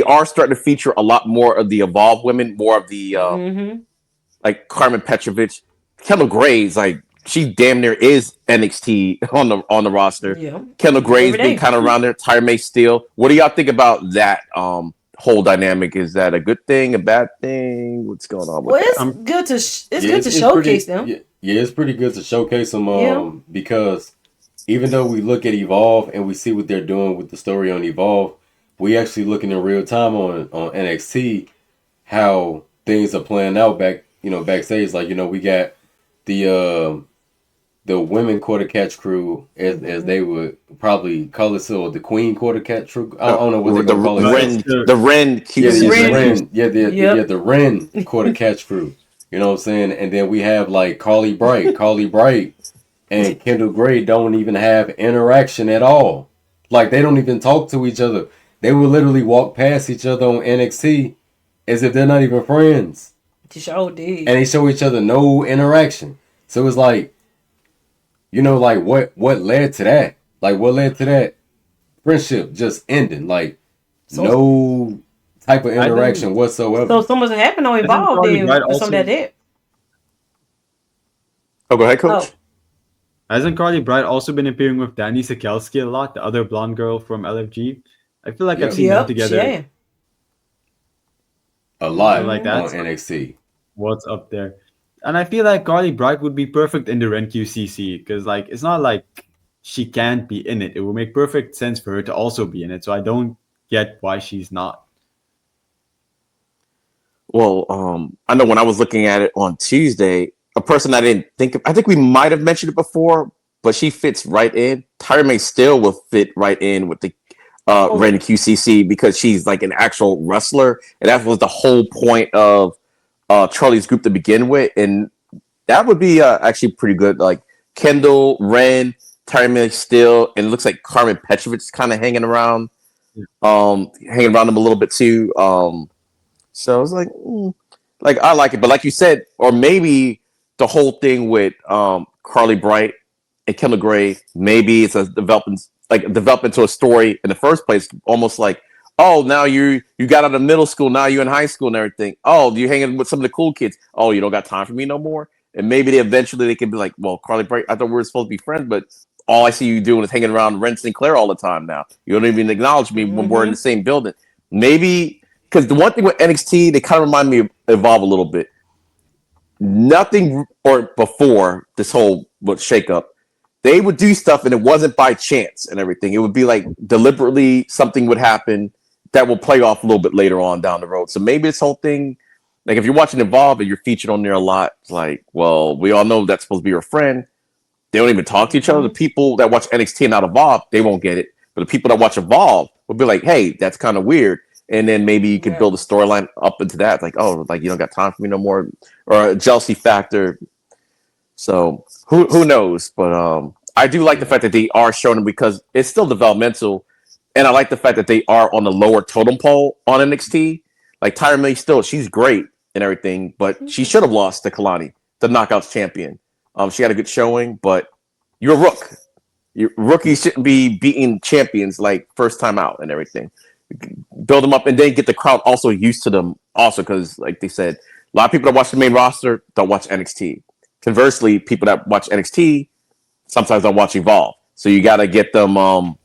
are starting to feature a lot more of the evolved women, more of the like Carmen Petrovic, Kendall Gray's like she damn near is NXT on the roster. Yeah. Kendall Gray's Every been day. kind of around there. Tyra May Steele. What do y'all think about that whole dynamic? Is that a good thing, a bad thing? What's going on with Well, that? it's I'm good to it's Yeah, good to it's showcase pretty. them. Yeah, yeah, it's pretty good to showcase them. Yeah. Because even though we look at Evolve and we see what they're doing with the story on Evolve, we actually looking in real time on NXT how things are playing out backstage. Like we got the the women quarter catch crew, as they would probably call it, so the queen quarter catch crew. I don't know what they're The gonna call it. it's The Ren Yeah, The yeah, the QC. Ren. Ren. Yeah, Yep. the Ren quarter catch crew. You know what I'm saying? And then we have like Carly Bright. Carly Bright and Kendall Gray don't even have interaction at all. Like they don't even talk to each other. They will literally walk past each other on NXT as if they're not even friends. The show And did. they show each other no interaction. So it's like, like what led to that? Like what led to that friendship just ending? Like So no type of I interaction think so whatsoever. so much happened on I think Evolve Carly Bright then for some of also that. Oh, go ahead, Oh, Coach. hasn't Carly Bright also been appearing with Danny Sikelski a lot, the other blonde girl from LFG. I feel like I've Yep, seen them yep, she together. had. a I feel lot like Mm-hmm. on that's NXT. what's up there. And I feel like Carly Bright would be perfect in the Ren QCC because like it's not like she can't be in it. It would make perfect sense for her to also be in it. So I don't get why she's not. Well, I know when I was looking at it on Tuesday, a person I didn't think of, I think we might have mentioned it before, but she fits right in. Tyra May still will fit right in with the Oh, Ren QCC because she's like an actual wrestler, and that was the whole point of Charlie's group to begin with, and that would be actually pretty good. Like Kendall, Ren, Tyra May still, and it looks like Carmen Petrovic is kind of hanging around them a little bit too. So I was like, like I like it, but like you said, or maybe the whole thing with Carly Bright and Kendall Gray, maybe it's a development to a story in the first place, almost like, oh, now you got out of middle school, now you're in high school and everything. Oh, you're hanging with some of the cool kids. Oh, you don't got time for me no more. And maybe they can be like, well, Carly Bright, I thought we were supposed to be friends, but all I see you doing is hanging around Ren Sinclair all the time now. You don't even acknowledge me when we're in the mm-hmm. same building. Maybe because the one thing with NXT, they kind of remind me of Evolve a little bit. Nothing or before this whole shake up, they would do stuff and it wasn't by chance and everything. It would be like deliberately something would happen that will play off a little bit later on down the road. So maybe this whole thing, like if you're watching Evolve and you're featured on there a lot, it's like, well, we all know that's supposed to be your friend. They don't even talk to each other. The Mm-hmm. people that watch NXT and not Evolve, they won't get it. But the people that watch Evolve will be like, hey, that's kind of weird. And then maybe you could Yeah. build a storyline up into that. Like, oh, like you don't got time for me no more. Or a jealousy factor. So who knows? But I do like the Yeah. fact that they are showing them because it's still developmental. And I like the fact that they are on the lower totem pole on NXT. Like Tyra May still, she's great and everything, but she should have lost to Kalani, the Knockouts champion. She had a good showing, but you're a rook. Your rookies shouldn't be beating champions like first time out and everything. Build them up and then get the crowd also used to them. Also, because like they said, a lot of people that watch the main roster don't watch NXT. Conversely, people that watch NXT sometimes don't watch Evolve. So you got to get them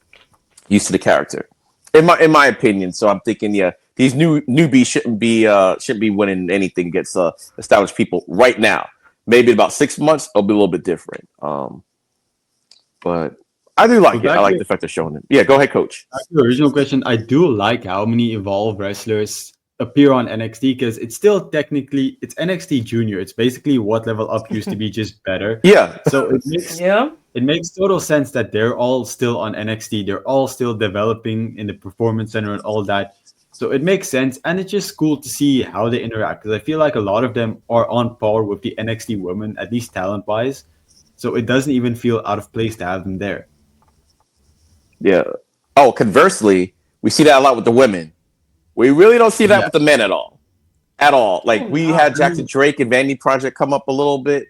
used to the character. In my opinion, so I'm thinking, yeah, these newbies shouldn't be winning anything against established people right now. Maybe in about 6 months, it'll be a little bit different. But I do But like it. I back like to the fact they're showing it. Yeah, go ahead, Coach. the original question, I do like how many Evolve wrestlers appear on NXT because it's still technically it's NXT Junior. It's basically what Level Up used to be, just better. Yeah, So it makes Yeah. it makes total sense that they're all still on NXT. They're all still developing in the performance center and all that. So it makes sense, and it's just cool to see how they interact because I feel like a lot of them are on par with the NXT women, at least talent wise. So it doesn't even feel out of place to have them there. yeah. Oh, conversely, we see that a lot with the women. We really don't see that Yeah, with the men at all. At all. Oh Like we no. had I Jackson mean, Drake and Vandy Project come up a little bit,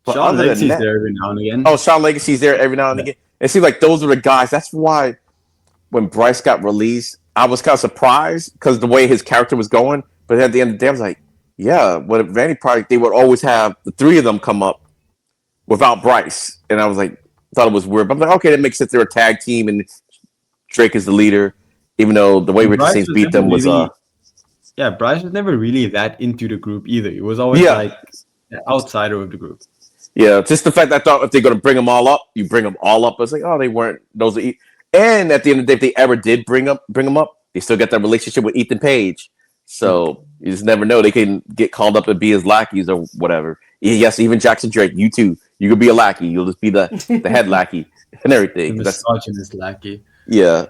but Sean other than Legacy's that, there every now and oh, again. Sean Legacy's there every now and Yeah. again. It seems like those are the guys. That's why when Bryce got released, I was kind of surprised because the way his character was going. But at the end of the day, I was like, yeah, what if Vanity Project, they would always have the three of them come up without Bryce. And I was like, thought it was weird. But I'm like, okay, that makes sense. They're a tag team and Drake is the leader, even though the way Ricky Saints beat them was yeah, Bryce was never really that into the group either. He was always like the outsider of the group. Yeah, just the fact that I thought if they're going to bring them all up, you bring them all up. I was like, oh, they weren't. Those are. And at the end of the day, if they ever did bring them up, they still got that relationship with Ethan Page. So you just never know. They can get called up and be his lackeys or whatever. Yes, even Jackson Drake, you too. You could be a lackey. You'll just be the head lackey and everything. The misogynist lackey. Yeah,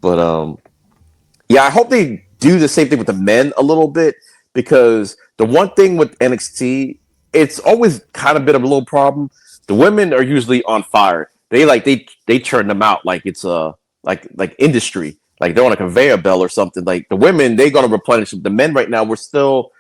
but yeah, I hope they do the same thing with the men a little bit, because the one thing with NXT, it's always kind of been a little problem. The women are usually on fire. They churn them out like it's a like industry, like they're on a conveyor belt or something. Like the women, they're gonna replenish them. The men right now, we're still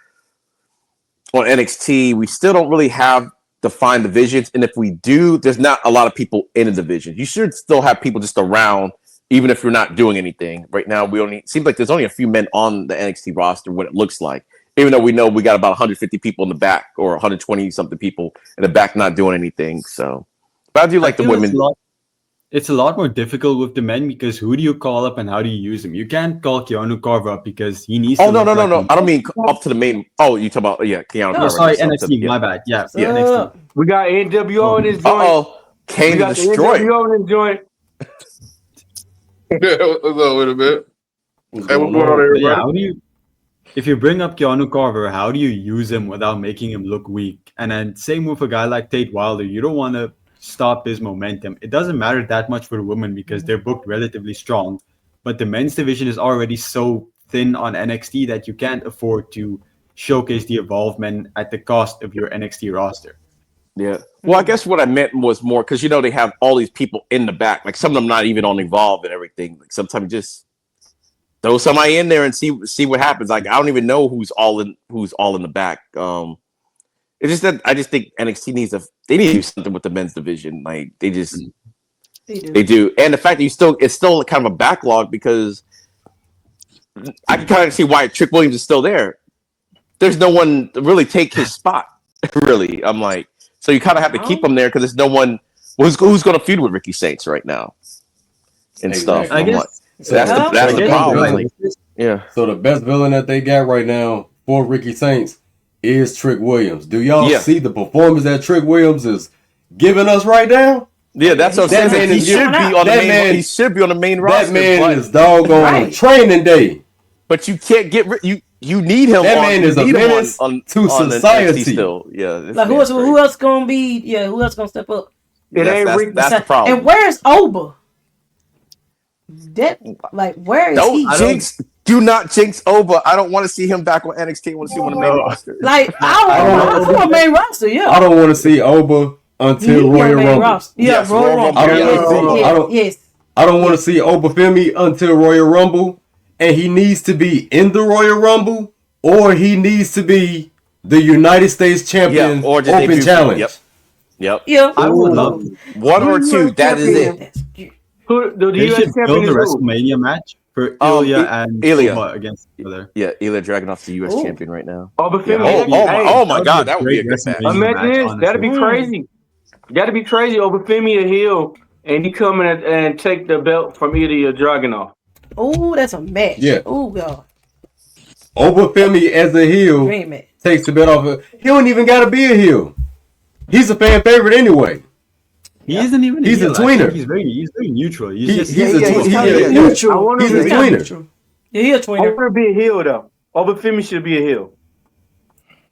on NXT. We still don't really have defined divisions, and if we do, there's not a lot of people in a division. You should still have people just around, even if you're not doing anything. Right now, seems like there's only a few men on the NXT roster, what it looks like. Even though we know we got about 150 people in the back or 120 something people in the back not doing anything. So, but I do like the women. It's a lot more difficult with the men because who do you call up and how do you use them? You can't call Keanu Carver up because he needs. Oh, no. I don't mean up to the main. Oh, you talk about Keanu Carver. Sorry, NXT. My bad. Yeah. NXT. We got NWO in this joint. Oh, Kane to destroy. NWO in this joint. What's up with a bit? Hey, what's going on, everybody? Yeah, if you bring up Keanu Carver, how do you use him without making him look weak? And then same with a guy like Tate Wilder. You don't want to stop his momentum. It doesn't matter that much for the women because they're booked relatively strong. But the men's division is already so thin on NXT that you can't afford to showcase the evolved men at the cost of your NXT roster. Yeah. Well, I guess what I meant was more because, they have all these people in the back. Like some of them not even on Evolve and everything. Like sometimes just throw somebody in there and see what happens. Like I don't even know who's all in the back. It's just that I just think NXT need to do something with the men's division. Like they do. And the fact that it's still kind of a backlog because I can kind of see why Trick Williams is still there. There's no one to really take his spot. Really, I'm like, so you kind of have to keep him there because there's no one who's going to feud with Ricky Saints right now and stuff. I guess. So that's the problem. Like, yeah. So the best villain that they got right now for Ricky Saints is Trick Williams. Do y'all see the performance that Trick Williams is giving us right now? Yeah, that's what I'm saying. He should be on the main roster. That man is doggone on training day. But you can't get you need him. That man is a menace to society. Still, yeah. Like who else gonna be? Yeah, who else gonna step up? That's the problem. And where's Oba? Where is he? Do not jinx Oba. I don't want to see him back on NXT. I want to see him on the main roster. Like I don't want main roster. Yeah, I don't want to see Oba until Royal Rumble. Yeah, Royal Rumble. I don't want to see Oba Femi until Royal Rumble, and he needs to be in the Royal Rumble, or he needs to be the United States Champion or just Open Challenge. Yep. Yeah. I would love one or two. That is it. Who the they US should champion build the is who? WrestleMania match for Ilya and Ilya Oba against each other. Yeah, Ilya Dragunov's the US champion right now. Oba Femi. Oh my God, that would be a good match. Imagine this. That'd be crazy. That'd be crazy. Oba Femi a heel, and he come in and take the belt from Ilya Dragunov. Oh, that's a match. Yeah. Oh God. Oba Femi as a heel takes the belt off of. He don't even got to be a heel. He's a fan favorite anyway. He isn't even. He's a tweener. He's very neutral. He's a neutral. He's a tweener. Yeah, he's a I tweener. want to be a heel though. Oba Femi should be a heel.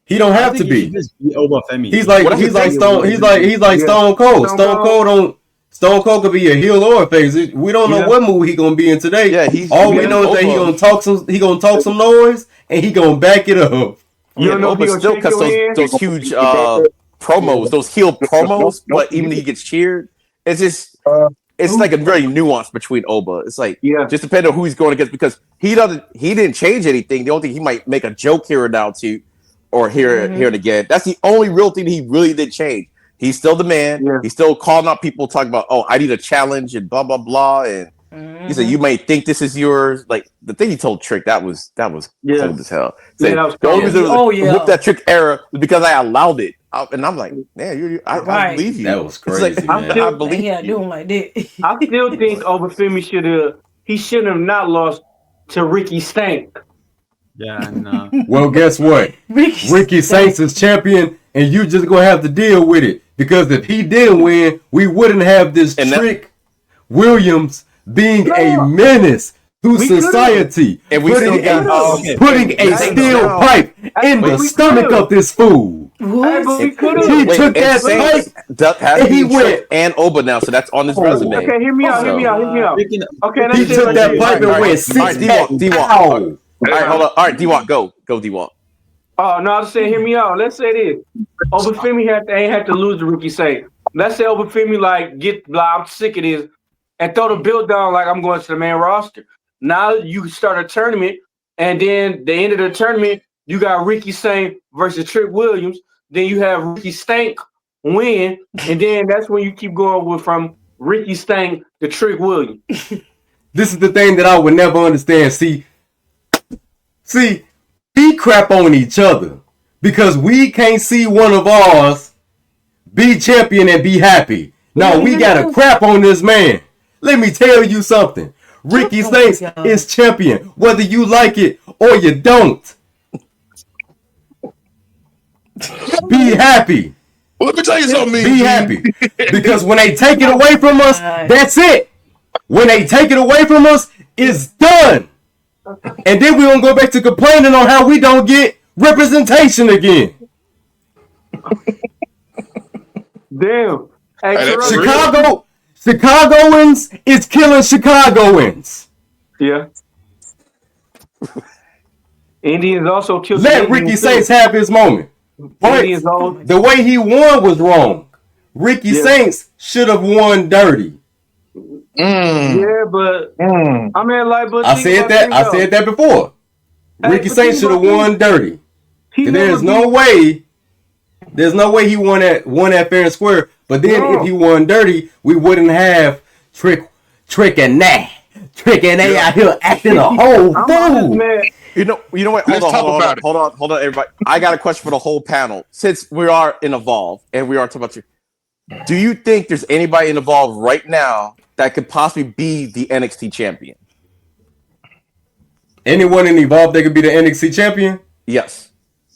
He don't have to be. Oba Femi. He's like Stone Cold. Stone Cold could be a heel or a face. We don't know what movie he gonna be in today. Yeah, all we know is that he gonna talk some noise and he gonna back it up. You don't know if he gonna still cuts those huge promos, those heel promos, but even if he gets cheered, it's just it's like a very nuance between Oba. It's like just depending on who he's going against because he didn't change anything. The only thing he might make a joke here and now too, or here and again. That's the only real thing he really did change. He's still the man. Yeah. He's still calling out people talking about, I need a challenge and blah blah blah, and He said, "You may think this is yours." Like the thing he told Trick, that was cold as hell. Said, that was the only reason yeah. that Trick era was because I allowed it, and I'm like, man, I believe you. That was crazy, like, man. I believe Yeah, you. do him like that. I still think Obafemi shouldn't have not lost to Ricky Stank. Yeah, and Well, guess what? Ricky Saints is champion, and you just gonna have to deal with it. Because if he didn't win, we wouldn't have this Trick Williams being a menace to society, and we putting a steel pipe in the stomach of this fool. What? He took that pipe and he went and Oba now, so that's on his resume. Okay, hear me out. Okay, he took that pipe and went 6 D-Walk. All right, hold on. All right, D-Walk, go D-Walk. Oh no, I was saying, hear me out. Let's say this: Obafemi ain't have to lose the Ricky Saint. Let's say Obafemi I'm sick of this, and throw the bill down like I'm going to the main roster. Now you start a tournament, and then the end of the tournament, you got Ricky Saint versus Trick Williams. Then you have Ricky Stank win, and then that's when you keep going from Ricky Stank to Trick Williams. This is the thing that I would never understand. See, we crap on each other because we can't see one of ours be champion and be happy. Now we gotta crap on this man. Let me tell you something. Ricky Saints is champion, whether you like it or you don't. Be happy. Well, let me tell you something. Be happy. Because when they take it away from us, that's it. When they take it away from us, it's done. And then we're going to go back to complaining on how we don't get representation again. Damn. Hey, Chicagoans is killing Chicagoans. Yeah. Indians also killed. Let Ricky Saints have his moment. But the way he won was wrong. Ricky Saints should have won dirty. Yeah, but I mean, like, but I said that before. Ricky Saints should have won dirty. There's no way he won that fair and square. But then if he won dirty, we wouldn't have Trick and Nat out here acting a whole fool. You know what? Hold on, everybody. I got a question for the whole panel. Since we are in Evolve and we are talking about you, do you think there's anybody in Evolve right now that could possibly be the NXT champion? Anyone in Evolve that could be the NXT champion? Yes.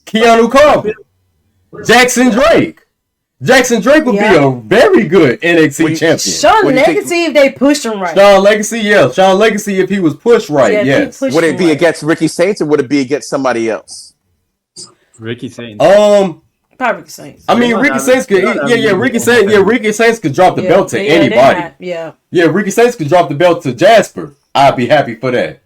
Keanu Carver. Jackson Drake. Jackson Drake would be a very good NXT champion. Sean Legacy if they pushed him right. Sean Legacy if he was pushed right, yes. Would it be against Ricky Saints or would it be against somebody else? Ricky Saints. Probably Ricky Saints. I mean, Ricky Saints could, Ricky Saints could drop the belt to anybody. Ricky Saints could drop the belt to Jasper. I'd be happy for that.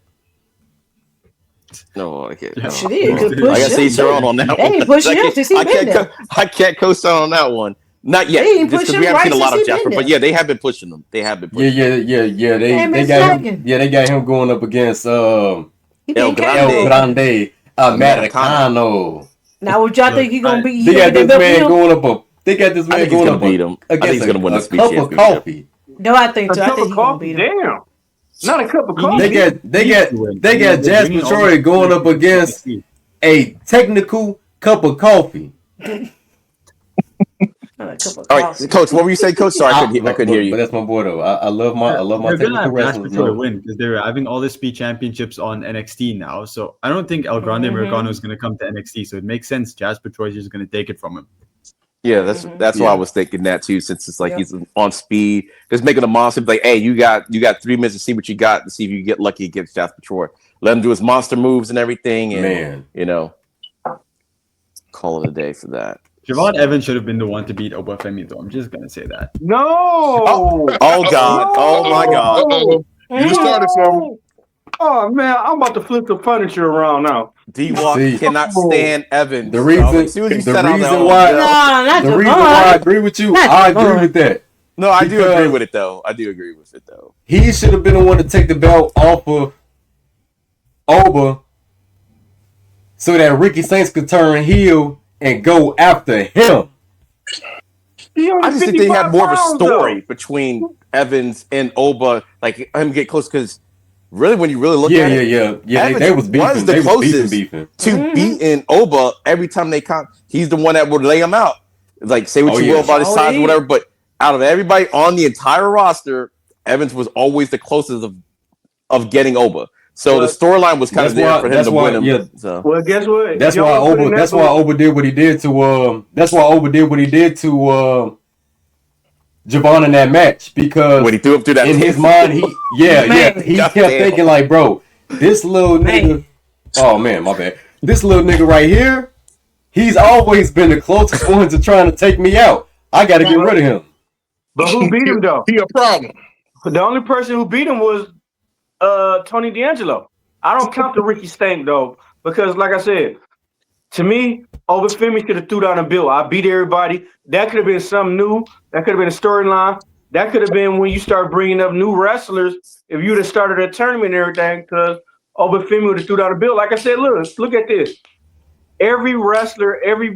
No, I can't. I gotta see Terrell on that one. They ain't pushing him since he been there. I can't co-sign on that one. Not yet. They ain't pushing him we haven't seen a lot of Jasper, there. but yeah, they have been pushing him. They have been pushing him. They got him going up against El Grande Americano. Now, what y'all think he gonna be? They got this man going up. They got this man going up beat him. I think he's gonna win the speech cup of coffee. No, I think so. A cup of coffee. Damn. Not a cup of coffee. They got Jasper Troy going up against a technical cup of coffee. All right, Coach. What were you saying, Coach? Sorry, I couldn't hear you. But that's my boy, though. I love my technical wrestlers. To win because they're having all the speed championships on NXT now. So I don't think El Grande Americano is going to come to NXT. So it makes sense. Jasper Troy is just going to take it from him. Yeah, that's why I was thinking that too. Since it's like he's on speed, just making a monster. Like, hey, you got 3 minutes to see what you got to see if you get lucky against Jasper Troy. Let him do his monster moves and everything, and call it a day for that. Javon Evans should have been the one to beat Obafemi, though. I'm just gonna say that. No. Oh God. Oh my God. You just started something. Oh man, I'm about to flip the furniture around now. D-Walk cannot stand Evans. The reason why I agree with you, I agree with that. No, I do agree with it though. He should have been the one to take the belt off of Oba so that Ricky Saints could turn heel and go after him. He only I just think they 55 had more of a pounds, story though. between Evans and Oba, like him get close. Because really, when you really look at it, They Evans was beefing. was the They was closest beefing. to beating Oba every time they come. He's the one that would lay him out. Like, say what Oh, you yeah. will about his Oh, size or yeah. whatever, but out of everybody on the entire roster, Evans was always the closest of getting Oba. So the But storyline was kind of there for him to win him. Yeah, So well, guess what? If that's y'all why don't put in Oba. that That's why Oba did what he did to. That's why Oba did what he did to Javon in that match, because when he threw up through that in his mind, he Man. he God kept damn. thinking like, bro, this little Man. nigga. Oh man, my bad. This little nigga right here, he's always been the closest one to trying to take me out. I got to get rid of him. But who beat him though? He a problem. The only person who beat him was Tony D'Angelo. I don't count the Ricky Stank though, because like I said, to me, Obafemi could have threw down a bill. I beat everybody. That could have been something new. That could have been a storyline. That could have been when you start bringing up new wrestlers. If you'd have started a tournament and everything, because Obafemi would have threw down a bill. Like I said, look at this. Every wrestler, every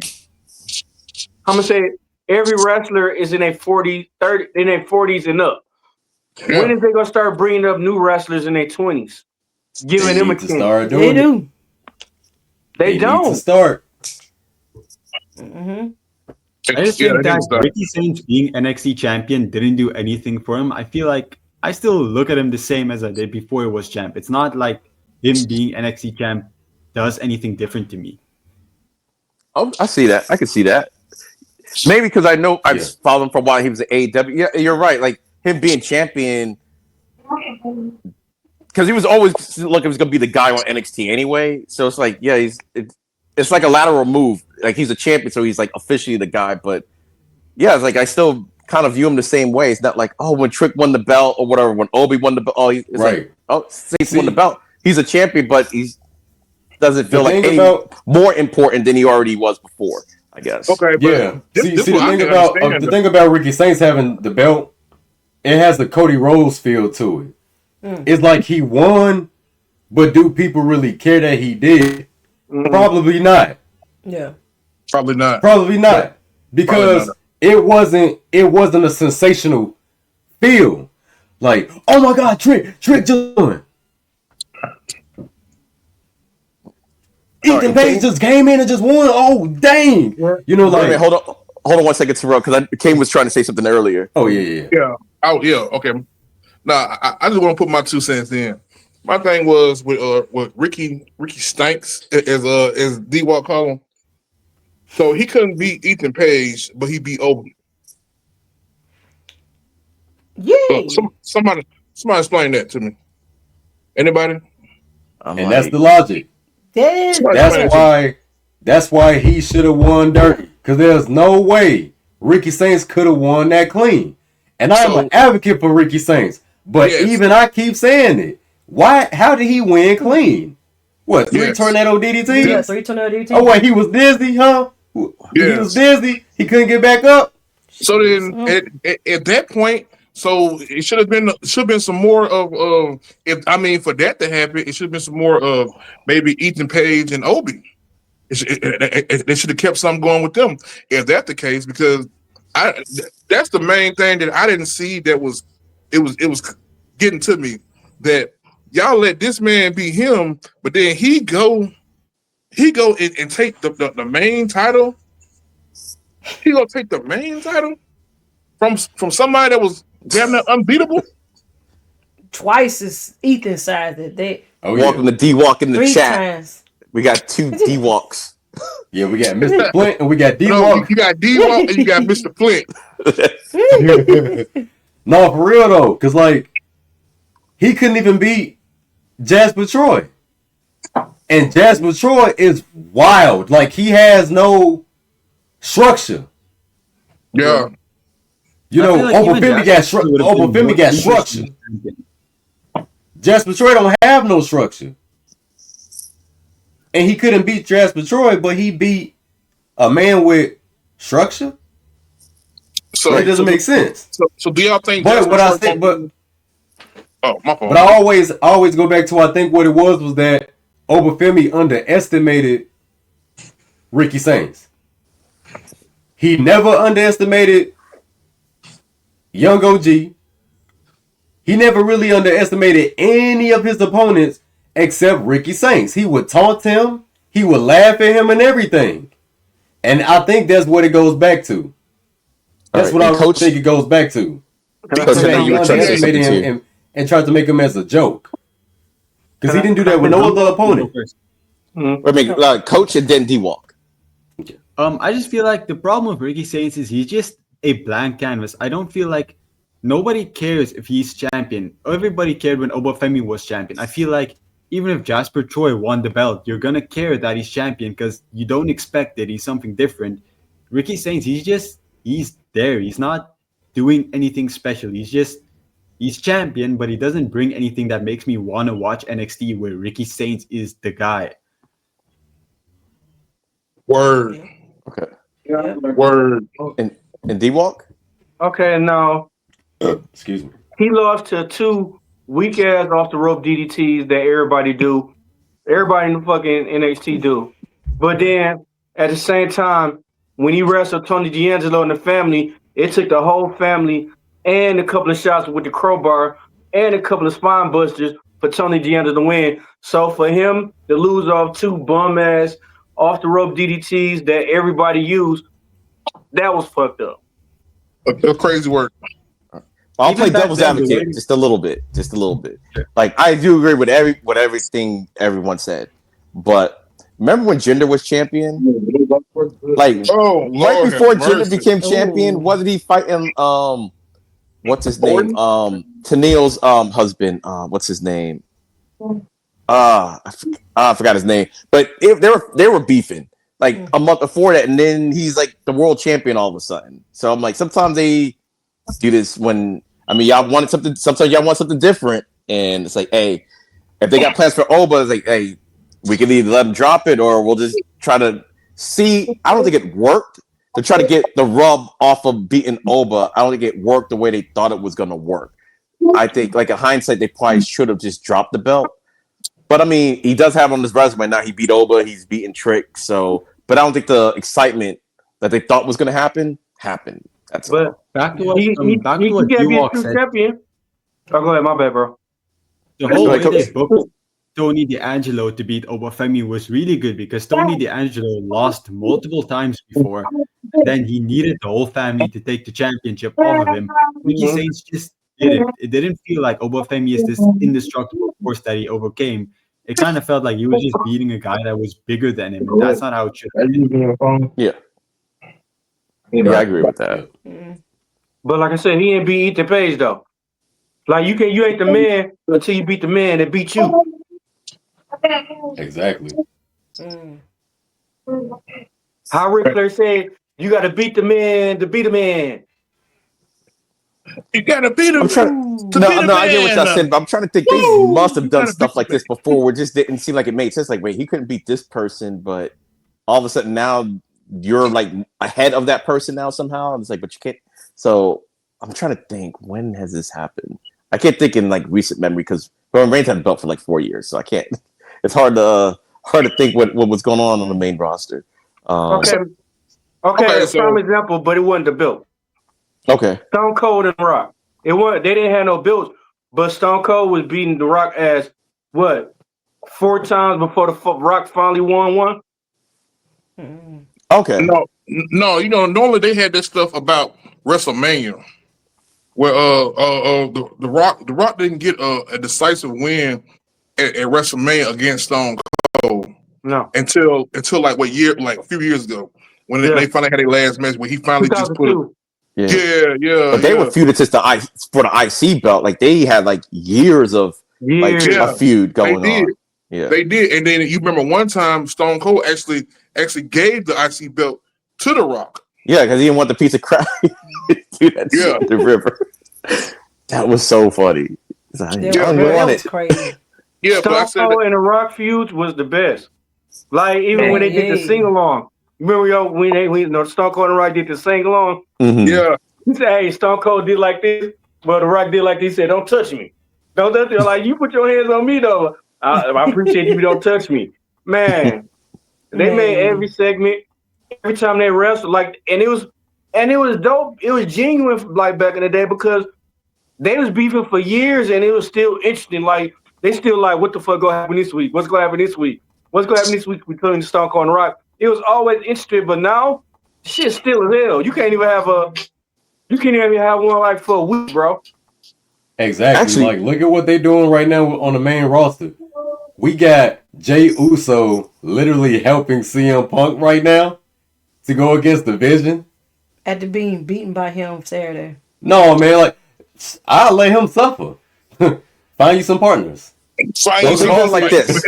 wrestler is in a 40, 30, in their 40s and up. Yeah. When is they gonna start bringing up new wrestlers in their 20s, giving They them a need to chance? start They doing it. do. They Need don't. to start. Mm-hmm. I just Yeah, think they need to that start. Ricky Saints being NXT champion didn't do anything for him. I feel like I still look at him the same as I did before he was champ. It's not like him being NXT champ does anything different to me. Oh, I see that. I can see that. Maybe because I know I've Yeah. followed him for a while. He was at AEW. Yeah, you're right. Like him being champion, because he was always look. He was going to be the guy on NXT anyway. So it's like, yeah, it's like a lateral move. Like he's a champion, so he's like officially the guy. But yeah, it's like I still kind of view him the same way. It's not like, oh, when Trick won the belt or whatever, when Obi won the belt, oh, it's Right. like, oh, Saints won the belt. He's a champion, but he doesn't feel The like thing any about- more important than he already was before, I guess. Okay, but Yeah. this See what the I thing can about understand, the thing about Ricky Saints having the belt, it has the Cody Rhodes feel to it. It's like he won, but do people really care that he did? Probably not. Yeah. Probably not. Probably not. Because Probably it wasn't a sensational feel. Like, oh my God, Trick just won. Ethan Page just came in and just won. Oh dang! You know, Wait a like, minute, hold on 1 second, Terrell, because Kane was trying to say something earlier. oh yeah. Yeah. Oh yeah. Okay. Now I just want to put my 2 cents in. My thing was with Ricky Stanks as D Walk call him. So he couldn't beat Ethan Page, but he beat Obi. Yay. Somebody explain that to me. Anybody? And that's the logic. That is. That's why he should have won dirty. Because there's no way Ricky Saints could have won that clean. And I'm an advocate for Ricky Saints. But even I keep saying it. Why? How did he win clean? What, 3 tornado DDT? Yeah, 3 tornado DDT. Oh, wait, he was dizzy, huh? He was dizzy. He couldn't get back up. So then at that point, so it should have been some more of for that to happen, it should have been some more of maybe Ethan Page and Obi. They should have kept something going with them if that's the case, because that's the main thing that I didn't see that was getting to me, that y'all let this man be him, but then he go and take the main title. He gonna take the main title from somebody that was damn near unbeatable. Twice as Ethan size that they. Welcome to D Walk in the 3 chat. times. We got 2 D Walks. Yeah, we got Mr. Flint and we got D No, Walk. you got D Walk and you got Mr. Flint. No, for real though, because like he couldn't even beat Jasper Troy. And Jasper Troy is wild. Like he has no structure. Yeah. You know, I feel like even Obafemi Jasper would've been more got structure. interesting. Jasper Troy don't have no structure. And he couldn't beat Jasper Troy, but he beat a man with structure. So That doesn't make sense. So do y'all think? But what I think, but oh, my fault. I always go back to, I think what it was that Obafemi underestimated Ricky Saints. He never underestimated young OG. He never really underestimated any of his opponents except Ricky Saints. He would taunt him, he would laugh at him, and everything. And I think that's what it goes back to. That's what I think it goes back to. Coach, I know you were trying to say something too. And tried to make him as a joke. Because he didn't do that with no other opponent. I mean, Coach and then D-Walk. I just feel like the problem with Ricky Saints is he's just a blank canvas. I don't feel like nobody cares if he's champion. Everybody cared when Obafemi was champion. I feel like even if Jasper Troy won the belt, you're gonna care that he's champion because you don't expect it. He's something different. Ricky Saints, he's there. He's not doing anything special. He's champion, but he doesn't bring anything that makes me want to watch NXT where Ricky Saints is the guy. Word. Okay. Yeah. Word. And D-Walk? Okay, now Excuse me. he lost to 2 weak ass off the rope DDTs that everybody do. Everybody in the fucking NXT do. But then at the same time, when he wrestled Tony D'Angelo and the family, it took the whole family and a couple of shots with the crowbar and a couple of spine busters for Tony D'Angelo to win. So for him to lose off 2 bum ass off the rope DDTs that everybody used, that was fucked up. That's crazy work. I'll play devil's advocate just a little bit. Like I do agree with everything everyone said, but remember when Jinder was champion? Like right before Jinder became champion, wasn't he fighting? What's his name? Tennille's husband. What's his name? I forgot his name. But they were beefing like a month before that, and then he's like the world champion all of a sudden. So I'm like, sometimes they do this when y'all wanted something. Sometimes y'all want something different, and it's like, hey, if they got plans for Oba, it's like, hey, we can either let them drop it or we'll just try to see. I don't think it worked to try to get the rub off of beating Oba. I don't think it worked the way they thought it was going to work. I think, like in hindsight, they probably should have just dropped the belt. But I mean, he does have on his resume now. He beat Oba. He's beaten Trick. So, but I don't think the excitement that they thought was going to happen happened. That's all. Back to what D-Walk said. Champion. Oh, go ahead. My bad, bro. The whole way they booked Tony D'Angelo to beat Obafemi was really good because Tony D'Angelo lost multiple times before. And then he needed the whole family to take the championship off of him. Ricky Saints just did it. It didn't feel like Obafemi is this indestructible force that he overcame. It kind of felt like he was just beating a guy that was bigger than him. And that's not how it should have been. Yeah, I agree with that. But like I said, he ain't beat Ethan Page though. Like you ain't the man until you beat the man that beat you. Exactly. How Ric Flair said, you got to beat the man to beat a man. You got to beat him. I get what y'all said, but I'm trying to think. They must have done stuff like this before where it just didn't seem like it made sense. Like, wait, he couldn't beat this person, but all of a sudden now you're like ahead of that person now somehow. And it's like, but you can't. So I'm trying to think, when has this happened? I can't think in like recent memory because Roman Reigns had a belt for like 4 years, so I can't. It's hard to think what was going on the main roster. Okay, so, prime example, but it wasn't the belt. Okay. Stone Cold and Rock. It wasn't. They didn't have no belts, but Stone Cold was beating The Rock ass 4 times before the Rock finally won one. Okay. No, normally they had this stuff about WrestleMania, where the Rock didn't get a decisive win at WrestleMania against Stone Cold. No. Until like a few years ago when they finally had their last match where he finally just put it. Yeah. But they were feuded for the IC belt. Like they had like years of a feud going on. Yeah, they did. And then you remember one time Stone Cold actually gave the IC belt to The Rock. Yeah, because he didn't want the piece of crap. Dude, the river. That was so funny. That was crazy. Yeah, Stone Cold and The Rock feuds was the best. Like even when they did the sing along. Remember when Stone Cold and The Rock did the sing along? Mm-hmm. Yeah. He said, "Hey, Stone Cold did like this, but The Rock did like this." He said, "Don't touch me. Don't touch me." Like you put your hands on me though. I appreciate you. Don't touch me, man. They made every segment, every time they wrestled and it was And it was dope. It was genuine like back in the day because they was beefing for years and it was still interesting. Like they still like, what the fuck gonna happen this week? What's gonna happen this week? What's gonna happen this week between Stone Cold and Rock? It was always interesting, but now shit's still as hell. You can't even have one like for a week, bro. Exactly. Actually- like, look at what they're doing right now on the main roster. We got Jay Uso literally helping CM Punk right now to go against the Vision. After being beaten by him Saturday. No, man, like, I'll let him suffer. Find you some partners. Well, think of it like this.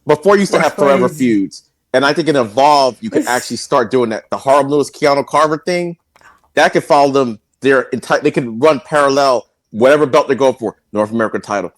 Before you used to have forever Crazy. feuds, and I think in Evolve you could actually start doing that. The Harlem Lewis Keanu Carver thing, that could follow them. Their entire they could run parallel. Whatever belt they go for, North American title,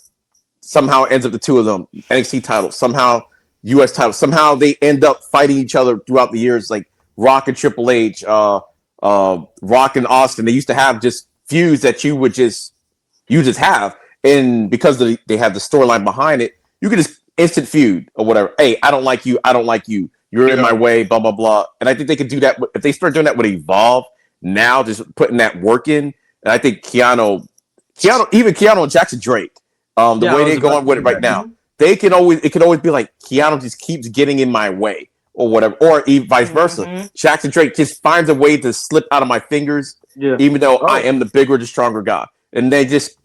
somehow ends up the two of them. NXT title, somehow US title. Somehow they end up fighting each other throughout the years, like Rock and Triple H, Rock and Austin. They used to have just feuds that you just have, and because they have the storyline behind it, you could just instant feud or whatever. Hey, I don't like you. I don't like you. You're in my way. Blah blah blah. And I think they could do that if they start doing that with Evolve now. Just putting that work in, and I think Keanu and Jackson Drake, the way they're going with it right now, it can always be like Keanu just keeps getting in my way or whatever, or vice versa. Jackson Drake just finds a way to slip out of my fingers, even though I am the bigger, the stronger guy. And they just,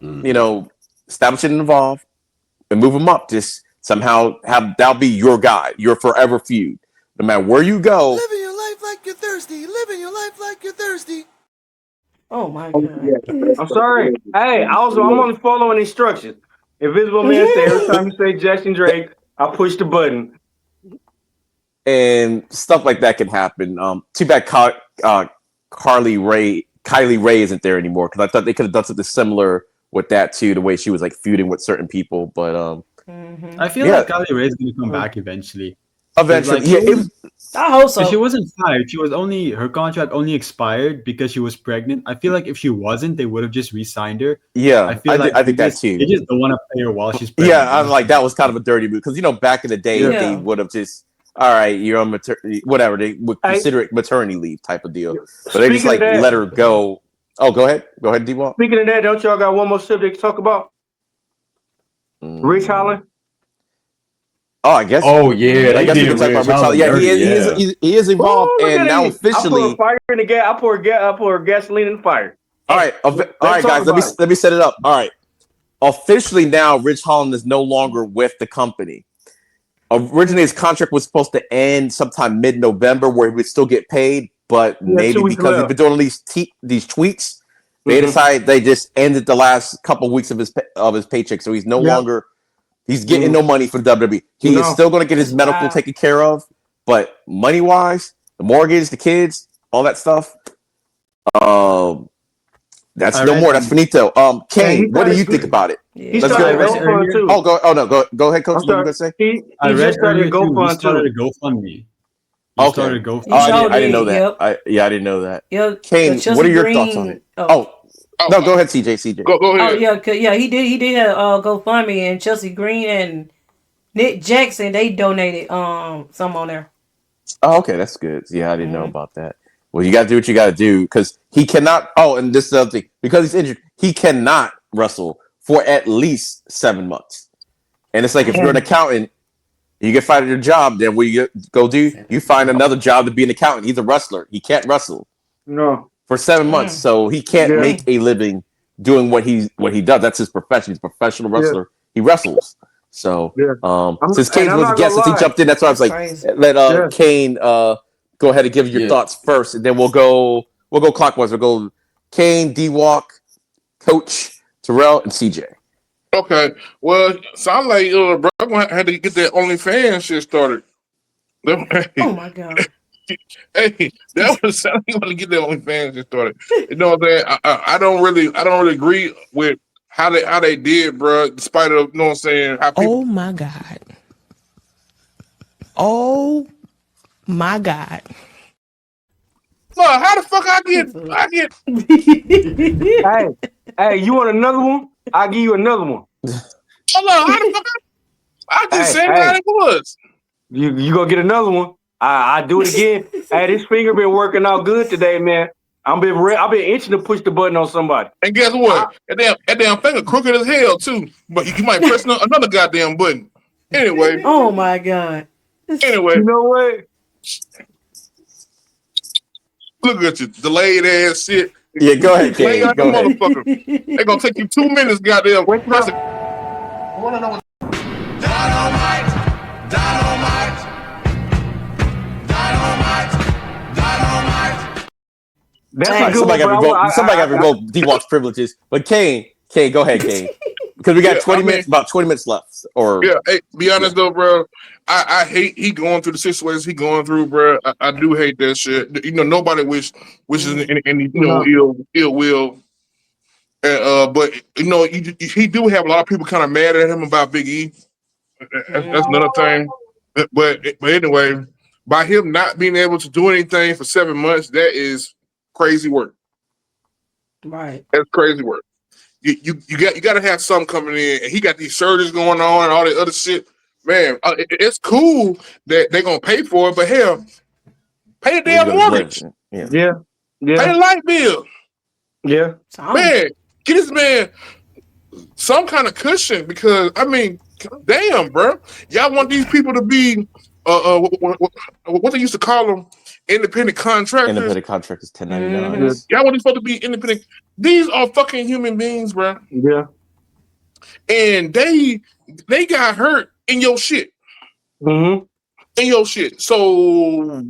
establish it and Evolve and move them up. Just somehow that'll be your guy, your forever feud. No matter where you go. Living your life like you're thirsty. Living your life like you're thirsty. Oh my god. I'm sorry. Hey, I'm only following instructions. Invisible Man said every time you say Jackson Drake, I push the button. And stuff like that can happen. Too bad Kylie Ray isn't there anymore, because I thought they could have done something similar with that too, the way she was like feuding with certain people. But I feel like Kylie Ray is going to come back eventually. Eventually, I hope so. She wasn't fired. Her contract only expired because she was pregnant. I feel like if she wasn't, they would have just re-signed her. Yeah, I feel I think that too. They just don't want to pay her while she's pregnant. Yeah, I'm like, that was kind of a dirty move, because back in the day they would have just, all right, you're on whatever, they would consider it maternity leave type of deal, but they just like let her go. Oh, go ahead, D-Wall. Speaking of that, don't y'all got one more subject to talk about? Rich Holland. Oh, I guess. Oh yeah, I guess we can talk about Rich Holland. Yeah, he is Evolved, and now officially. I pour fire in the gas. I pour gasoline in the fire. All right, guys. Let me set it up. All right, officially now, Rich Holland is no longer with the company. Originally, his contract was supposed to end sometime mid-November, where he would still get paid, but maybe because he's been doing these tweets, they decided they just ended the last couple of weeks of his paycheck. So he's no longer. He's getting no money for the WWE. He is still going to get his medical taken care of, but money-wise, the mortgage, the kids, all that stuff, that's no more. That's finito. Kane, what do you think about it? He Let's started go. a GoFund too. Go ahead, Coach. What are you going to say? He just started a GoFundMe. Okay. I didn't know that. I didn't know that. Yeah, Kane, what are your thoughts on it? No, go ahead, CJ. Go ahead. Oh yeah, he did have GoFundMe, and Chelsea Green and Nick Jackson, they donated some on there. Oh, okay, that's good. Yeah, I didn't know about that. Well, you got to do what you got to do, because he cannot. Oh, and this is the other thing, because he's injured, he cannot wrestle for at least 7 months. And it's like, if you're an accountant, you get fired at your job, then what you go do? You find another job to be an accountant. He's a wrestler. He can't wrestle. No. For 7 months, so he can't make a living doing what he does. That's his profession. He's a professional wrestler. He wrestles. So since Kane was a guest, since he jumped in, that's why I was like, let Kane go ahead and give your thoughts first, and then we'll go clockwise. We'll go Kane, D-Walk, Coach, Terrell, and CJ. Okay. Well, sound like bro had to get that OnlyFans shit started. Oh my god. Hey, that was sounding like to get that OnlyFans shit started. You know what I'm saying? I don't really agree with how they did, bro. Despite of, you know what I'm saying? How people... Oh my god. Oh my god. No, how the fuck I get? Hey, you want another one? I'll give you another one. Hold on, how the fuck I just said how it was. You gonna get another one? I do it again. Hey, this finger been working out good today, man. I've been itching to push the button on somebody. And guess what? That damn finger crooked as hell too. But you might press another goddamn button. Anyway. Oh my God. Anyway. You know what? Look at you, delayed ass shit. Yeah, go ahead, Delay Kane. out Go the ahead. motherfucker. They gonna take you 2 minutes, goddamn. Press it. I want to know what. That's All right, a good somebody one, got bro. to revoke D-Walk's privileges. But Kane, go ahead, Kane. Because we got about 20 minutes left. Or yeah, hey, be honest though, bro. I hate he going through the situations he going through, bro. I do hate that shit. You know, nobody wishes any ill will. But you know, he do have a lot of people kind of mad at him about Big E. That's another thing. But anyway, by him not being able to do anything for 7 months, that is crazy work. Right. That's crazy work. You got to have something coming in, and he got these surgeries going on and all that other shit. Man, it's cool that they're gonna pay for it, but hell, pay the damn mortgage. Yeah. Pay the light bill. Yeah. Man, get this man some kind of cushion because I mean, damn, bro, y'all want these people to be what they used to call them, independent contractors. Independent contractors, 1099s. Y'all want these folks to be independent. These are fucking human beings, bro. Yeah. And they got hurt in your shit. Mm-hmm. In your shit. So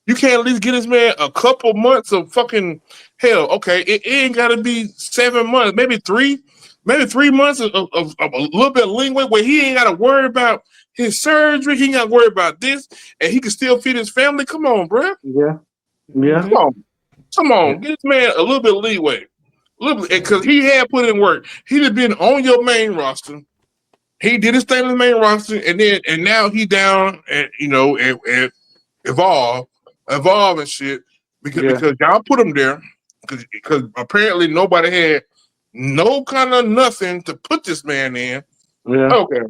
you can't at least get this man a couple months of fucking hell. Okay, it ain't gotta be 7 months, maybe 3 months of a little bit of leeway where he ain't gotta worry about his surgery, he ain't gotta worry about this, and he can still feed his family. Come on, bro. Yeah. Yeah. Come on, get this man a little bit of leeway. A little bit, because he had put in work. He'd have been on your main roster. He did his thing on the main roster, and now he down and and evolve and shit because y'all put him there because apparently nobody had no kind of nothing to put this man in. Yeah. Okay.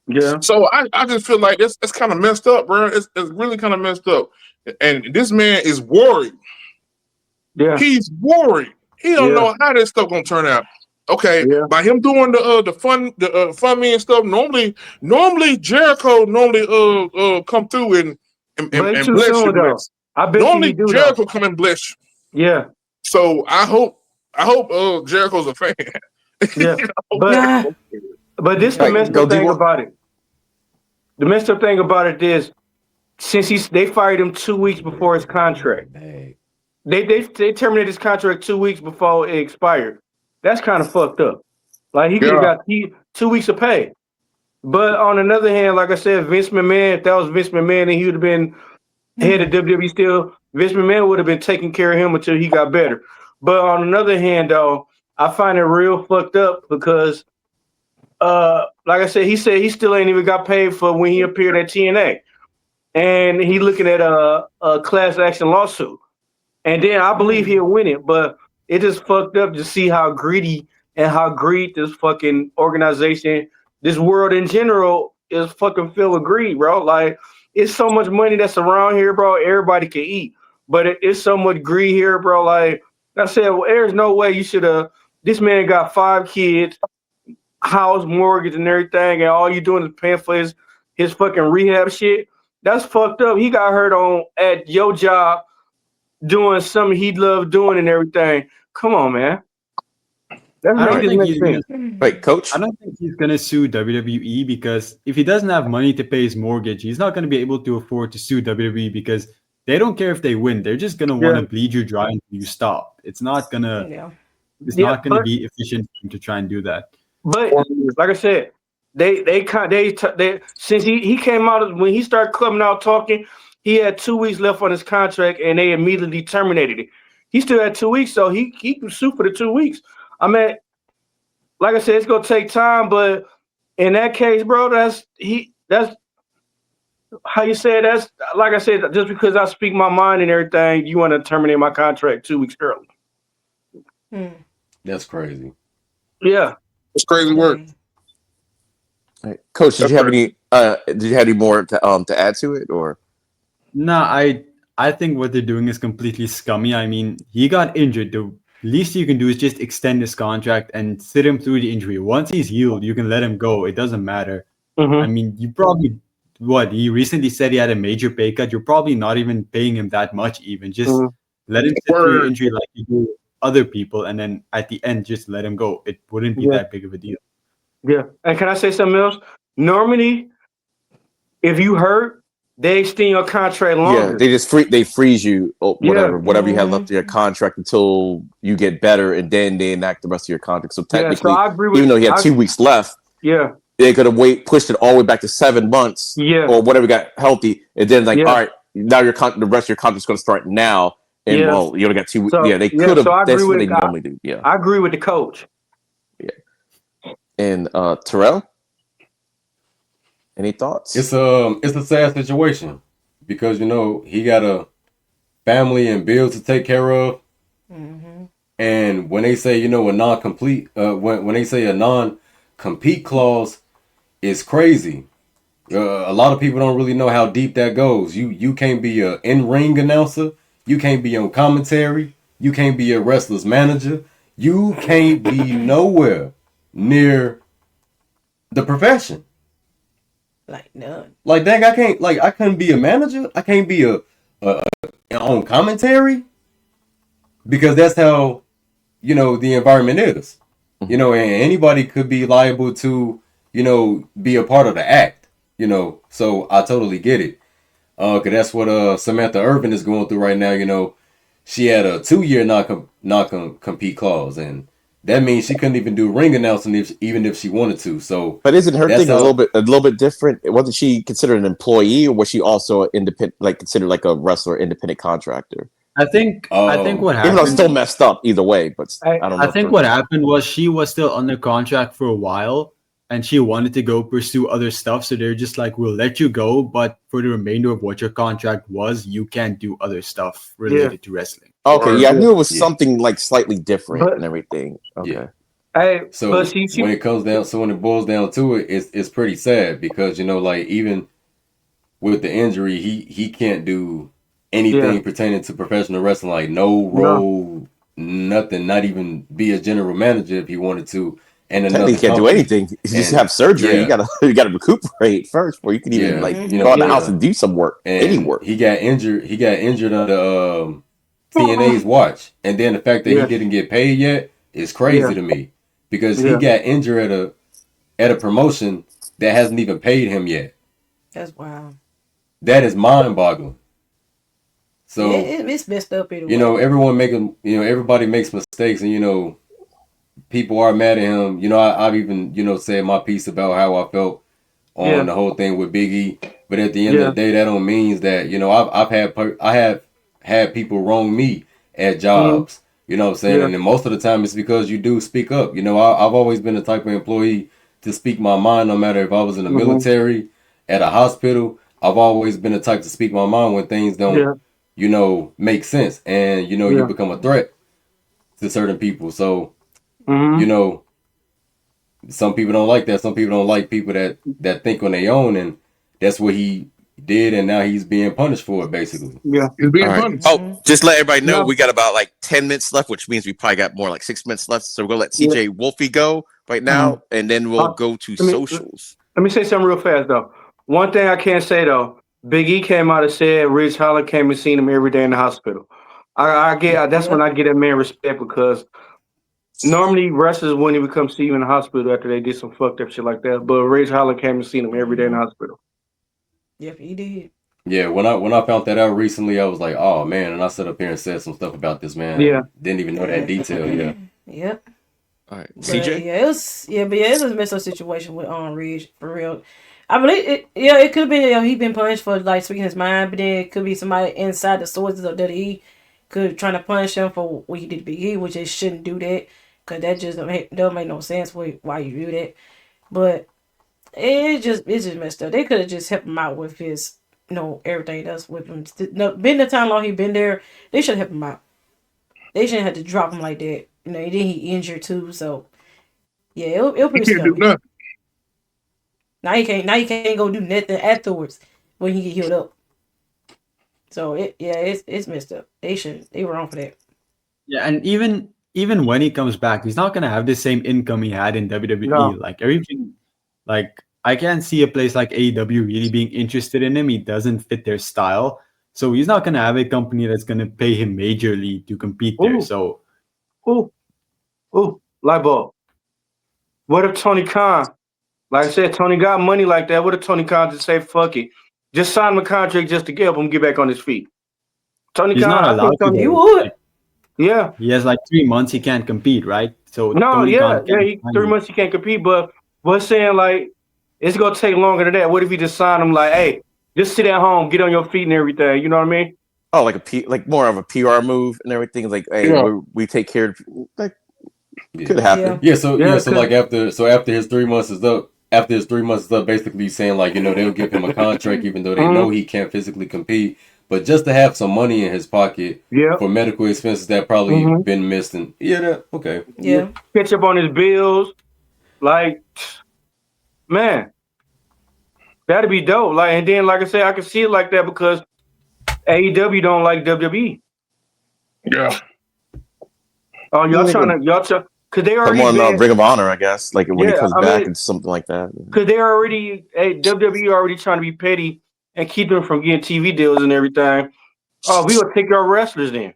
Yeah. So I just feel like it's kind of messed up, bro. It's really kind of messed up, and this man is worried. Yeah. He's worried. He don't know how this stuff gonna turn out. Okay, by him doing the fun me and stuff. Normally Jericho come through and bless you. Bless. I bet normally you do Jericho though. come and bless you. Yeah. So I hope Jericho's a fan. Yeah. But this the messed up thing about it. The messed up thing about it is since they fired him 2 weeks before his contract. They terminated his contract 2 weeks before it expired. That's kind of fucked up. Like he could have got 2 weeks of pay. But on another hand, like I said, Vince McMahon, if that was Vince McMahon and he would have been head of WWE still, Vince McMahon would have been taking care of him until he got better. But on another hand, though, I find it real fucked up because like I said he still ain't even got paid for when he appeared at TNA. And he looking at a class action lawsuit. And then I believe he'll win it, but it just fucked up to see how greedy and how greed this fucking organization, this world in general, is fucking filled with greed, bro. Like, it's so much money that's around here, bro. Everybody can eat, but it's so much greed here, bro. Like I said, well, there's no way you should have. This man got 5 kids, house, mortgage, and everything, and all you doing is paying for his fucking rehab shit. That's fucked up. He got hurt at your job doing something he loved doing and everything. Come on, man. Wait, coach? I don't think he's gonna sue WWE because if he doesn't have money to pay his mortgage, he's not gonna be able to afford to sue WWE because they don't care if they win. They're just gonna want to bleed you dry until you stop. It's not gonna. It's not gonna be efficient to try and do that. But like I said, they since he came out when he started coming out talking, he had 2 weeks left on his contract and they immediately terminated it. He still had 2 weeks, so he can sue for the 2 weeks. I mean, like I said, it's gonna take time, but in that case, bro, that's how you say it. That's like I said, just because I speak my mind and everything, you want to terminate my contract 2 weeks early. That's crazy. Yeah, it's crazy work. Right. Coach, did you have any more to add to it, or? No, I I think what they're doing is completely scummy. I mean, he got injured. The least you can do is just extend his contract and sit him through the injury. Once he's healed, you can let him go. It doesn't matter. I mean, you probably he recently said he had a major pay cut. You're probably not even paying him that much, even. Just let him sit through your Word. injury like you do other people, and then at the end, just let him go. It wouldn't be Yeah. that big of a deal. Yeah. And can I say something else? Normally, if you hurt, they extend your contract longer. Yeah, they just freeze you or Yeah. whatever you had left of your contract until you get better, and then they enact the rest of your contract. So Yeah. So technically, I agree with. even though he had 2 weeks left, Yeah. they could have pushed it all the way back to 7 months Yeah. or whatever got healthy, and then like, Yeah. all right, now the rest of your contract's going to start now, and Yeah. well, you only got 2 weeks. So Yeah, they could have. So I That's agree what with. they normally do. Yeah, I agree with the coach. and Terrell, any thoughts? It's a sad situation because he got a family and bills to take care of. And when they say, a non-complete, when they say a non-compete clause is crazy. A lot of people don't really know how deep that goes. You can't be a in-ring announcer. You can't be on commentary. You can't be a wrestler's manager. You can't be nowhere near the profession. Like none. Like, dang, I couldn't be a manager. I can't be a on commentary because that's how the environment is. And anybody could be liable to be a part of the act. So I totally get it. Cause that's what Samantha Irvin is going through right now. She had a 2-year non-compete clause, and that means she couldn't even do ring announcing even if she wanted to. So, But isn't her that's thing a little bit different? Wasn't she considered an employee, or was she also independent, like considered like a wrestler, independent contractor? I think what Even though it's happened. still messed up either way, but I don't know. I think what happened was she was still under contract for a while, and she wanted to go pursue other stuff. So they're just like, "We'll let you go, but for the remainder of what your contract was, you can't do other stuff related to wrestling." Okay, yeah, I knew it was Yeah. something like slightly different But- and everything. Okay. Yeah. Hey, So but she when it boils down to it, it's pretty sad because like even with the injury, he can't do anything pertaining to professional wrestling, like no role, nothing, not even be a general manager if he wanted to. And Technically, you can't do anything. You just have surgery. You gotta recuperate first before you can even go out the house and do some work, and any work. He got injured under TNA's watch, and then the fact that he didn't get paid yet is crazy to me because he got injured at a promotion that hasn't even paid him yet. That's wild. That is mind-boggling. So it's messed up anyway. everybody makes mistakes, and people are mad at him. I've even said my piece about how I felt on the whole thing with Big E, but at the end of the day, that don't mean that I have had people wrong me at jobs. You know what I'm saying? And then most of the time it's because you do speak up. I've always been the type of employee to speak my mind, no matter if I was in the military, at a hospital. I've always been the type to speak my mind when things don't, make sense. And, you become a threat to certain people. So, some people don't like that. Some people don't like people that think on their own. And that's what he did. And now he's being punished for it, basically. Yeah. He's being All right. punished. Oh, just let everybody know No. we got about like 10 minutes left, which means we probably got more like 6 minutes left. So we're gonna let CJ Wolfie go right now, and then we'll go to socials. Let me say something real fast though. One thing I can't say though, Big E came out and said Ridge Holland came and seen him every day in the hospital. That's when I get that man respect because normally wrestlers wouldn't even come see you in the hospital after they did some fucked up shit like that. But Ridge Holland came and seen him every day in the hospital. Yep, he did. Yeah, when I found that out recently, I was like, oh man, and I sat up here and said some stuff about this man. Yeah. Didn't even know that detail. Yeah. Yep. All right, But CJ. it was a messed up situation with Ridge for real. I believe it. Yeah, it could be he been punished for like speaking his mind, but then it could be somebody inside the sources of WWE could trying to punish him for what he did to Big E, which they shouldn't do that because that just don't make no sense why you do that. But it's just messed up. They could have just helped him out with his everything else with him. Been the time long he been there, they should help him out. They shouldn't have to drop him like that. And then he injured too, so yeah, it'll He pretty can't do scummy. nothing. Now he can't go do nothing afterwards when he get healed up. So it's messed up. They were wrong for that. Yeah, and even when he comes back, he's not gonna have the same income he had in WWE. No. Like everything, like I can't see a place like AEW really being interested in him. He doesn't fit their style, so he's not gonna have a company that's gonna pay him majorly to compete there. Ooh. So Ooh, light bulb. What if Tony Khan, like I said, Tony got money like that? What if Tony Khan just say, fuck it, just sign him a contract just to help him get back on his feet? Tony he's Khan, not I allowed think to. Tony, You Though. would. Like, yeah. he has like 3 months he can't compete, right? So No, Tony Khan can't he, sign 3 him. months he can't compete, but we're saying like it's gonna take longer than that. What if he just sign him like, hey, just sit at home, get on your feet and everything? You know what I mean? Oh, like more of a PR move and everything. Like, hey, Yeah. we take care of. Like, Yeah. could happen. Yeah. So Yeah, like after his 3 months is up, basically saying like they'll give him a contract even though they know he can't physically compete, but just to have some money in his pocket Yeah. for medical expenses that probably been missed. And okay. Yeah. Catch up on his bills. Like, man, that'd be dope. Like, and then like I said, I can see it like that because AEW don't like WWE. Yeah. Oh, y'all trying because they Put already him on been, Ring of Honor, I guess. Like when he Yeah, comes I back mean- and something like that. because they already WWE already trying to be petty and keep them from getting TV deals and everything. Oh, we gonna take our wrestlers then.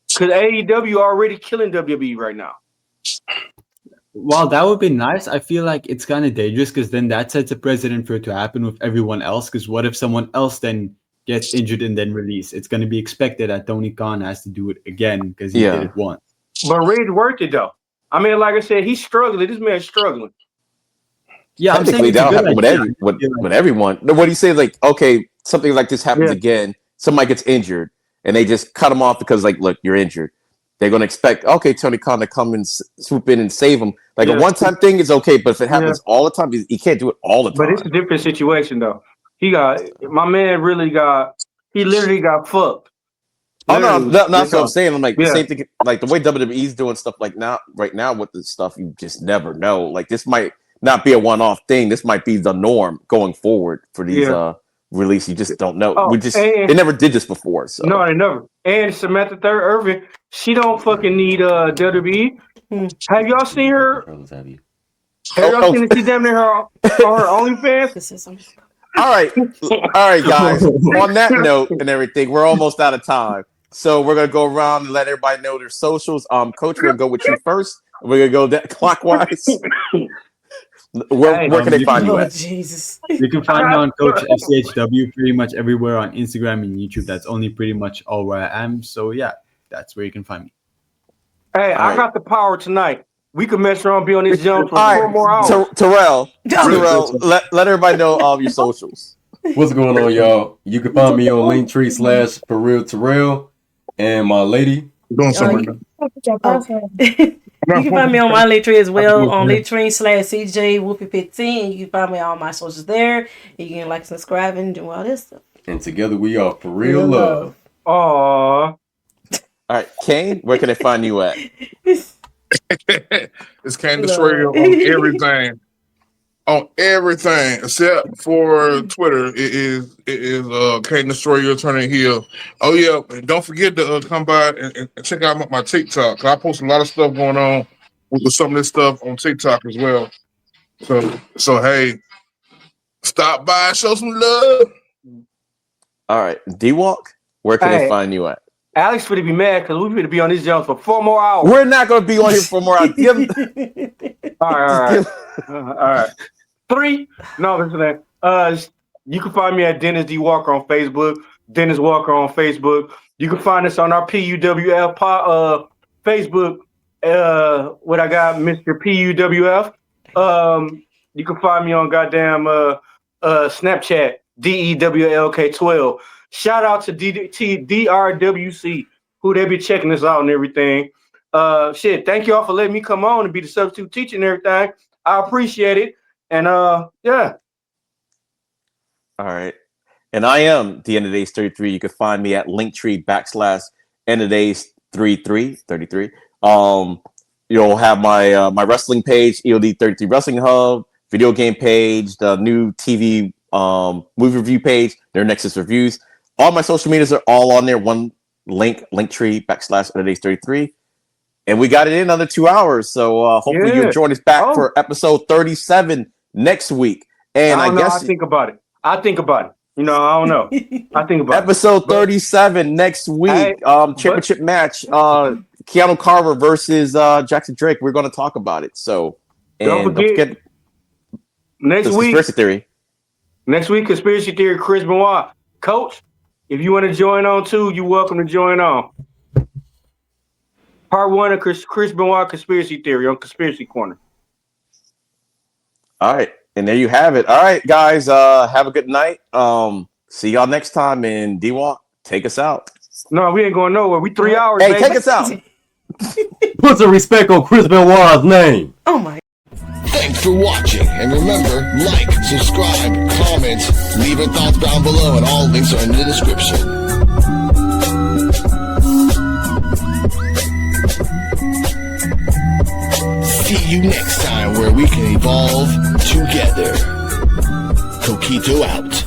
Because AEW already killing WWE right now. While that would be nice, I feel like it's kind of dangerous because then that sets a precedent for it to happen with everyone else. Because what if someone else then gets injured and then released? It's going to be expected that Tony Khan has to do it again because he did it once. But Red's worth it though. I mean, like I said, he's struggling. This man's struggling. Yeah, I'm saying Technically, it's a that'll good happen idea. with everyone. No, what do you say? Like, okay, something like this happens Yeah. again. Somebody gets injured, and they just cut him off because, like, look, you're injured. They're gonna expect, okay, Tony Khan to come and swoop in and save him. Like Yeah. a one-time thing is okay, but if it happens all the time, he can't do it all the time. But it's a different situation though. My man he literally got fucked. Oh no, Literally. that's what I'm saying. I'm like the Yeah. same thing, like the way WWE's doing stuff like right now with this stuff, you just never know. Like this might not be a one-off thing. This might be the norm going forward for these releases. You just don't know. Oh, They never did this before. So No, they never. And Samantha Third Irving, she don't fucking need WWE. Have y'all seen her? Have y'all seen that she damn near her on her OnlyFans? This is some- all right, guys. On that note and everything, we're almost out of time. So we're gonna go around and let everybody know their socials. Coach, we're gonna go with you first. We're gonna go clockwise. Where can they find you Oh at? Jesus! You can find me on Coach FCHW pretty much everywhere on Instagram and YouTube. That's only pretty much all where I am. So yeah, that's where you can find me. Hey, All I right. got the power tonight. We could mess around, and be on this jump for All 4 more hours. right, Terrell, let everybody know of your socials. What's going on, y'all? You can find me on Linktree/ForRealTerrell and my lady. Doing something. You can find me on my Linktree as well on Linktree/CJ Whoopi15. You can find me on all my socials there. You can like, subscribe, and do all this stuff. And together we are For Real Love. Aww. All right, Kane, where can they find you at? It's Kane Destroyer on everything. On everything except for Twitter, it is Kane Destroyer turning heel. Oh yeah, and don't forget to come by and check out my TikTok. 'Cause I post a lot of stuff going on with some of this stuff on TikTok as well. So hey, stop by, show some love. All right, D-Walk, where can they find you at? Alex would be mad because we would be on these jumps for 4 more hours. We're not going to be on here for more hours. All right. 3. No, listen. You can find me at Dennis D Walker on Facebook. Dennis Walker on Facebook. You can find us on our PUWF Facebook. What I got, Mr. PUWF. You can find me on goddamn Snapchat, DEWLK12. Shout out to DRWC, who they be checking us out and everything. Thank y'all for letting me come on and be the substitute teacher and everything. I appreciate it. And yeah. All right. And I am the End of Days 33. You can find me at Linktree/End of Days 33. You'll have my my wrestling page, EOD 33 Wrestling Hub, video game page, the new TV movie review page, their Nexus reviews. all my social medias are all on there. One link, Linktree/Days33. And we got it in under 2 hours. So hopefully you'll join us back for episode 37 next week. And I guess I think about it. I don't know. I think about episode 37 next week. Championship match. Keanu Carver versus Jackson Drake. We're going to talk about it. So don't forget next week. Conspiracy Theory. Next week, Conspiracy Theory, Chris Benoit. Coach, if you want to join on too, you're welcome to join on. Part 1 of Chris Benoit Conspiracy Theory on Conspiracy Corner. All right. And there you have it. All right, guys. Have a good night. See y'all next time. And D-Walk, take us out. No, we ain't going nowhere. We 3 hours. Hey, baby. take us out. Put some respect on Chris Benoit's name. Oh my. Thanks for watching, and remember, like, subscribe, comment, leave your thoughts down below, and all links are in the description. See you next time where we can evolve together. Coquito out.